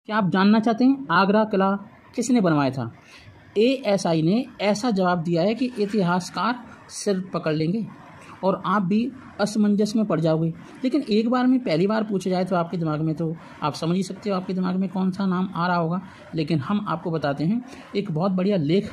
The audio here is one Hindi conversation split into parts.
क्या आप जानना चाहते हैं आगरा किला किसने बनवाया था? एएसआई ने ऐसा जवाब दिया है कि इतिहासकार सिर पकड़ लेंगे और आप भी असमंजस में पड़ जाओगे। लेकिन एक बार में पहली बार पूछा जाए तो आपके दिमाग में तो आप समझ ही सकते हो आपके दिमाग में कौन सा नाम आ रहा होगा। लेकिन हम आपको बताते हैं, एक बहुत बढ़िया लेख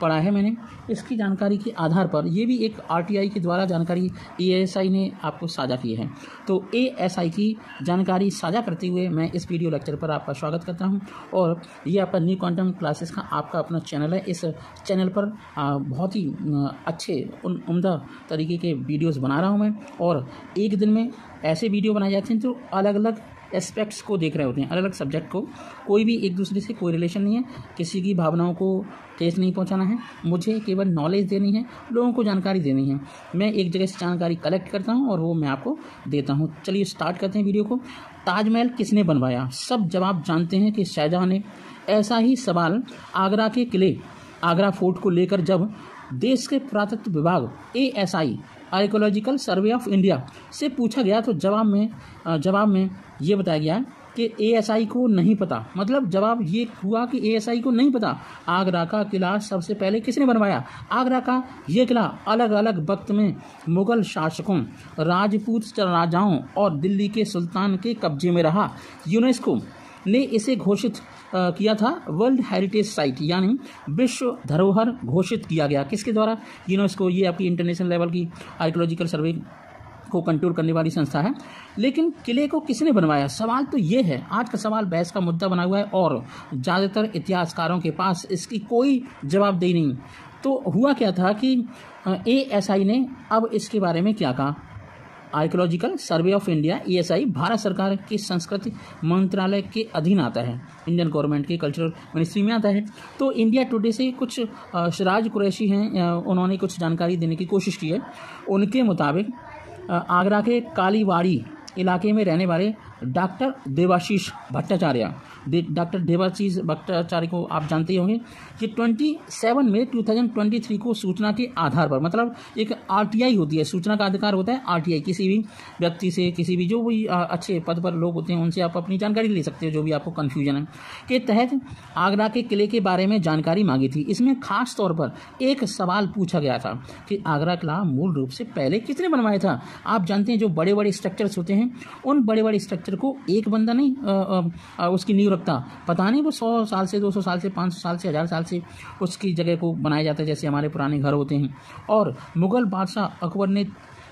पढ़ा है मैंने, इसकी जानकारी के आधार पर, ये भी एक आरटीआई के द्वारा जानकारी एएसआई ने आपको साझा की है। तो एएसआई की जानकारी साझा करते हुए मैं इस वीडियो लेक्चर पर आपका स्वागत करता हूं। और ये आपका न्यू क्वांटम क्लासेस का आपका अपना चैनल है। इस चैनल पर बहुत ही अच्छे उम्दा तरीके के वीडियोस बना रहा हूं मैं, और एक दिन में ऐसे वीडियो बनाए जाते हैं जो अलग अलग एस्पेक्ट्स को देख रहे होते हैं, अलग अलग सब्जेक्ट को। कोई भी एक दूसरे से कोई रिलेशन नहीं है, किसी की भावनाओं को ठेस नहीं पहुंचाना है, मुझे केवल नॉलेज देनी है, लोगों को जानकारी देनी है। मैं एक जगह से जानकारी कलेक्ट करता हूं और वो मैं आपको देता हूं। चलिए स्टार्ट करते हैं वीडियो को। ताजमहल किसने बनवाया? सब जवाब जानते हैं कि शाहजहां ने। ऐसा ही सवाल आगरा के किले, आगरा फोर्ट को लेकर जब देश के पुरातत्व विभाग ASI, archaeological survey of India से पूछा गया तो जवाब में ये बताया गया कि एएसआई को नहीं पता। मतलब जवाब ये हुआ कि एएसआई को नहीं पता आगरा का किला सबसे पहले किसने बनवाया। आगरा का ये किला अलग अलग वक्त में मुगल शासकों, राजपूत राजाओं और दिल्ली के सुल्तान के कब्जे में रहा। यूनेस्को ने इसे घोषित किया था वर्ल्ड हेरिटेज साइट, यानी विश्व धरोहर घोषित किया गया। किसके द्वारा? यूनेस्को। ये आपकी इंटरनेशनल लेवल की आर्कियोलॉजिकल सर्वे को कंट्रोल करने वाली संस्था है। लेकिन किले को किसने बनवाया? सवाल तो ये है, आज का सवाल बहस का मुद्दा बना हुआ है और ज़्यादातर इतिहासकारों के पास इसकी कोई जवाबदेही नहीं। तो हुआ क्या था कि एएसआई ने अब इसके बारे में क्या कहा। Archaeological survey of India ASI Bharat सरकार के संस्कृति मंत्रालय के अधीन आता है, इंडियन गवर्नमेंट के कल्चरल मिनिस्ट्री में आता है। तो इंडिया टुडे से कुछ सिराज कुरैशी हैं, उन्होंने कुछ जानकारी देने की कोशिश की है। उनके मुताबिक आगरा के कालीवाड़ी इलाके में रहने वाले डॉक्टर देवाशीष भट्टाचार्य को आप जानते होंगे। ये 27 मई 2023 को सूचना के आधार पर, मतलब एक आरटीआई होती है, सूचना का अधिकार होता है आरटीआई, किसी भी व्यक्ति से, किसी भी जो भी अच्छे पद पर लोग होते हैं उनसे आप अपनी जानकारी ले सकते हो, जो भी आपको कन्फ्यूजन है, के तहत आगरा के किले के बारे में जानकारी मांगी थी। इसमें खास तौर पर एक सवाल पूछा गया था कि आगरा किला मूल रूप से पहले किसने बनवाया था। आप जानते हैं जो बड़े बड़े स्ट्रक्चर्स होते हैं, उन बड़े बड़े स्ट्रक्चर को एक बंदा नहीं उसकी नींव रखता। पता नहीं वो 100 साल से, 200 साल से, 500 साल से, 1000 साल से उसकी जगह को बनाया जाता है, जैसे हमारे पुराने घर होते हैं। और मुगल बादशाह अकबर ने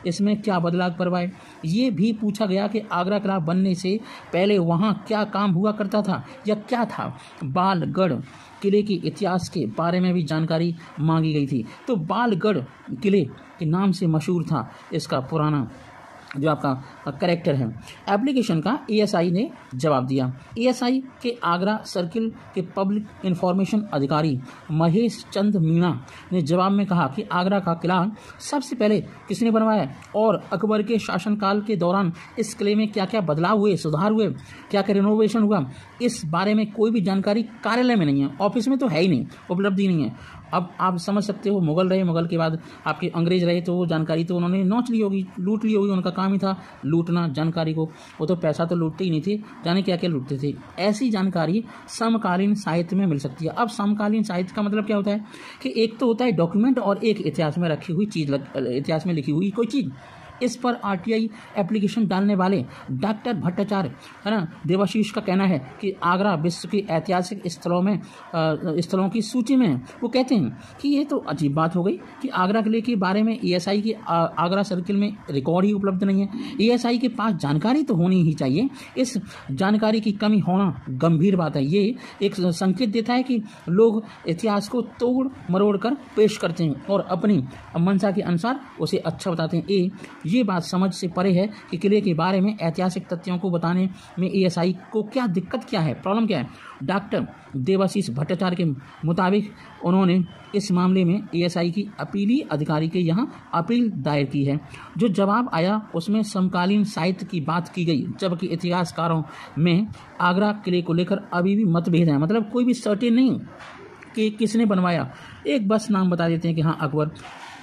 इसमें क्या बदलाव करवाए, ये भी पूछा गया कि आगरा किला बनने से पहले वहाँ क्या काम हुआ करता था या क्या था। बालगढ़ किले के इतिहास के बारे में भी जानकारी मांगी गई थी। तो बालगढ़ किले के नाम से मशहूर था इसका पुराना जो आपका कैरेक्टर है। एप्लीकेशन का एएसआई ने जवाब दिया। एएसआई के आगरा सर्किल के पब्लिक इंफॉर्मेशन अधिकारी महेश चंद मीणा ने जवाब में कहा कि आगरा का किला सबसे पहले किसने बनवाया और अकबर के शासनकाल के दौरान इस किले में क्या क्या बदलाव हुए, सुधार हुए, क्या क्या रिनोवेशन हुआ, इस बारे में कोई भी जानकारी कार्यालय में नहीं है, ऑफिस में तो है ही नहीं, उपलब्धि नहीं है। अब आप समझ सकते हो, मुगल रहे, मुगल के बाद आपके अंग्रेज रहे, तो वो जानकारी तो उन्होंने नोच ली होगी, लूट ली होगी। उनका काम ही था लूटना जानकारी को, वो तो पैसा तो लूटते ही नहीं थे, जाने क्या क्या लूटते थे। ऐसी जानकारी समकालीन साहित्य में मिल सकती है। अब समकालीन साहित्य का मतलब क्या होता है कि एक तो होता है डॉक्यूमेंट और एक इतिहास में रखी हुई चीज़, इतिहास में लिखी हुई कोई चीज़। इस पर आरटीआई एप्लीकेशन डालने वाले डॉक्टर भट्टाचार्य, है ना, देवाशीष का कहना है कि आगरा विश्व के ऐतिहासिक स्थलों की सूची में है। वो कहते हैं कि ये तो अजीब बात हो गई कि आगरा किले के बारे में एएसआई की आगरा सर्किल में रिकॉर्ड ही उपलब्ध नहीं है। एएसआई के पास जानकारी तो होनी ही चाहिए, इस जानकारी की कमी होना गंभीर बात है। ये एक संकेत देता है कि लोग इतिहास को तोड़ मरोड़ कर पेश करते हैं और अपनी मंशा के अनुसार उसे अच्छा बताते हैं। ये बात समझ से परे है कि किले के बारे में ऐतिहासिक तथ्यों को बताने में एएसआई को क्या दिक्कत, क्या है, प्रॉब्लम क्या है। डॉक्टर देवाशीष भट्टाचार्य के मुताबिक उन्होंने इस मामले में एएसआई की अपीली अधिकारी के यहाँ अपील दायर की है। जो जवाब आया उसमें समकालीन साहित्य की बात की गई, जबकि इतिहासकारों में आगरा किले को लेकर अभी भी मतभेद है। मतलब कोई भी सर्टेन नहीं कि किसने बनवाया, एक बस नाम बता देते हैं कि हाँ Akbar.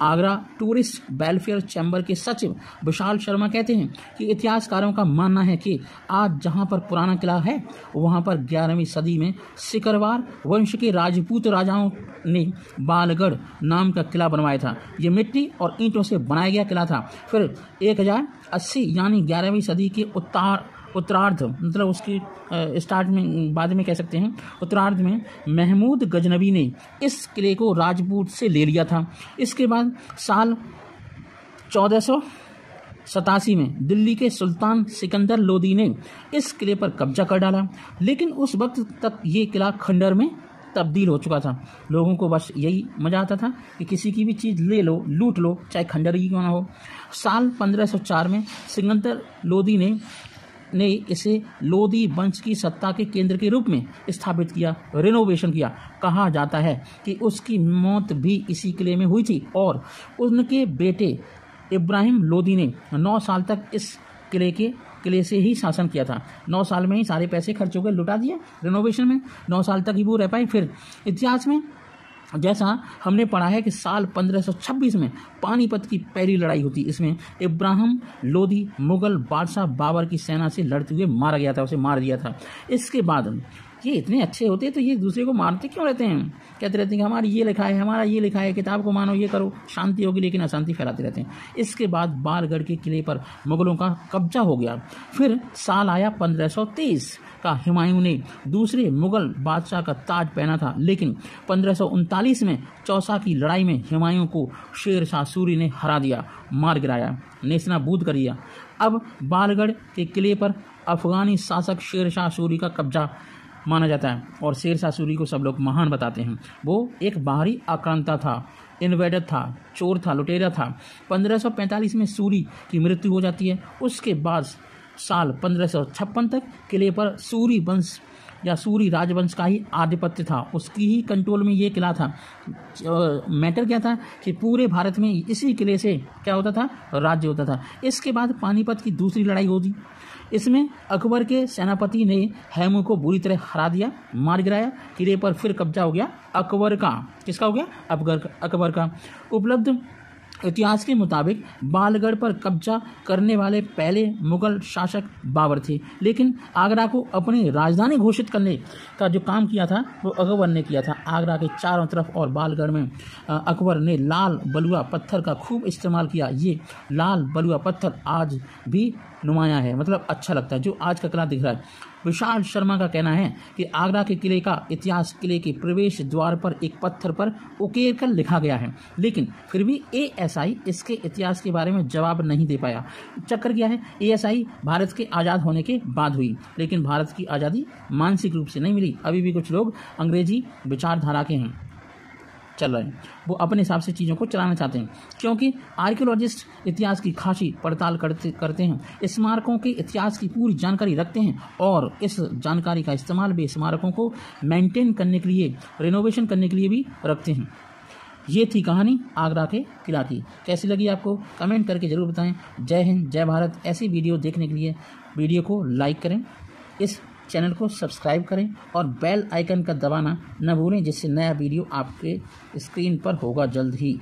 Agra tourist welfare chamber के सचिव विशाल शर्मा कहते हैं कि इतिहासकारों का मानना है कि आज जहां पर पुराना किला है वहां पर 11वीं सदी में सिकरवार वंश के राजपूत राजाओं ने बालगढ़ नाम का किला बनवाया था। ये मिट्टी और ईंटों से बनाया गया किला था। फिर 1080 यानी 11वीं सदी के उत्तरार्ध मतलब उसकी स्टार्ट में बाद में कह सकते हैं उत्तरार्ध में महमूद गजनबी ने इस किले को राजपूत से ले लिया था। इसके बाद साल 1487 में दिल्ली के सुल्तान सिकंदर लोदी ने इस किले पर कब्जा कर डाला, लेकिन उस वक्त तक ये किला खंडर में तब्दील हो चुका था। लोगों को बस यही मजा आता था कि किसी की भी चीज़ ले लो, लूट लो, चाहे खंडर ही क्यों ना हो। साल 1504 में सिकंदर लोदी ने इसे लोदी वंश की सत्ता के केंद्र के रूप में स्थापित किया, रिनोवेशन किया। कहा जाता है कि उसकी मौत भी इसी किले में हुई थी और उनके बेटे इब्राहिम लोदी ने 9 साल तक इस किले से ही शासन किया था। 9 साल में ही सारे पैसे खर्च हो गए, लुटा दिए रिनोवेशन में। 9 साल तक ही वो रह पाए। फिर इतिहास में जैसा हमने पढ़ा है कि साल 1526 में पानीपत की पहली लड़ाई होती। इसमें इब्राहिम लोदी मुगल बादशाह बाबर की सेना से लड़ते हुए मारा गया था, उसे मार दिया था। इसके बाद ये इतने अच्छे होते तो ये दूसरे को मारते क्यों रहते हैं? कहते रहते हैं कि हमारा ये लिखा है, हमारा ये लिखा है, किताब को मानो, ये करो, शांति होगी, लेकिन अशांति फैलाते रहते हैं। इसके बाद बालगढ़ के किले पर मुगलों का कब्जा हो गया। फिर साल आया 1523 का। हुमायूं ने दूसरे मुगल बादशाह का ताज पहना था, लेकिन 1539 में चौसा की लड़ाई में हुमायूं को शेर शाह सूरी ने हरा दिया, मार गिराया, नेस्तनाबूद कर दिया। अब बालगढ़ के किले पर अफगानी शासक शेर शाह सूरी का कब्जा माना जाता है और शेर शाह सूरी को सब लोग महान बताते हैं। वो एक बाहरी आक्रांता था, इन्वेडर था, चोर था, लुटेरा था। 1545 में सूरी की मृत्यु हो जाती है। उसके बाद साल 1556 तक किले पर सूरी वंश या सूरी राजवंश का ही आधिपत्य था, उसकी ही कंट्रोल में ये किला था। मैटर क्या था कि पूरे भारत में इसी किले से क्या होता था, राज्य होता था। इसके बाद पानीपत की दूसरी लड़ाई होती। इसमें अकबर के सेनापति ने हैमू को बुरी तरह हरा दिया, मार गिराया। किले पर फिर कब्जा हो गया अकबर का। किसका हो गया? अकबर का। उपलब्ध इतिहास के मुताबिक बालगढ़ पर कब्जा करने वाले पहले मुगल शासक बाबर थे, लेकिन आगरा को अपनी राजधानी घोषित करने का जो काम किया था वो अकबर ने किया था। आगरा के चारों तरफ और बालगढ़ में अकबर ने लाल बलुआ पत्थर का खूब इस्तेमाल किया। ये लाल बलुआ पत्थर आज भी नुमाया है, मतलब अच्छा लगता है, जो आज का किला दिख रहा है। विशाल शर्मा का कहना है कि आगरा के किले का इतिहास किले के प्रवेश द्वार पर एक पत्थर पर उकेर कर लिखा गया है, लेकिन फिर भी ASI इसके इतिहास के बारे में जवाब नहीं दे पाया। चक्कर क्या है, ASI भारत के आज़ाद होने के बाद हुई, लेकिन भारत की आज़ादी मानसिक रूप से नहीं मिली। अभी भी कुछ लोग अंग्रेजी विचारधारा के हैं, चल रहे हैं, वो अपने हिसाब से चीज़ों को चलाना चाहते हैं, क्योंकि आर्कियोलॉजिस्ट इतिहास की खासी पड़ताल करते हैं, स्मारकों के इतिहास की पूरी जानकारी रखते हैं और इस जानकारी का इस्तेमाल भी स्मारकों को मेंटेन करने के लिए, रिनोवेशन करने के लिए भी रखते हैं। ये थी कहानी आगरा के किला की। कैसी लगी आपको कमेंट करके ज़रूर बताएं। जय हिंद, जय भारत। ऐसी वीडियो देखने के लिए वीडियो को लाइक करें, इस चैनल को सब्सक्राइब करें और बेल आइकन का दबाना न भूलें, जिससे नया वीडियो आपके स्क्रीन पर होगा जल्द ही।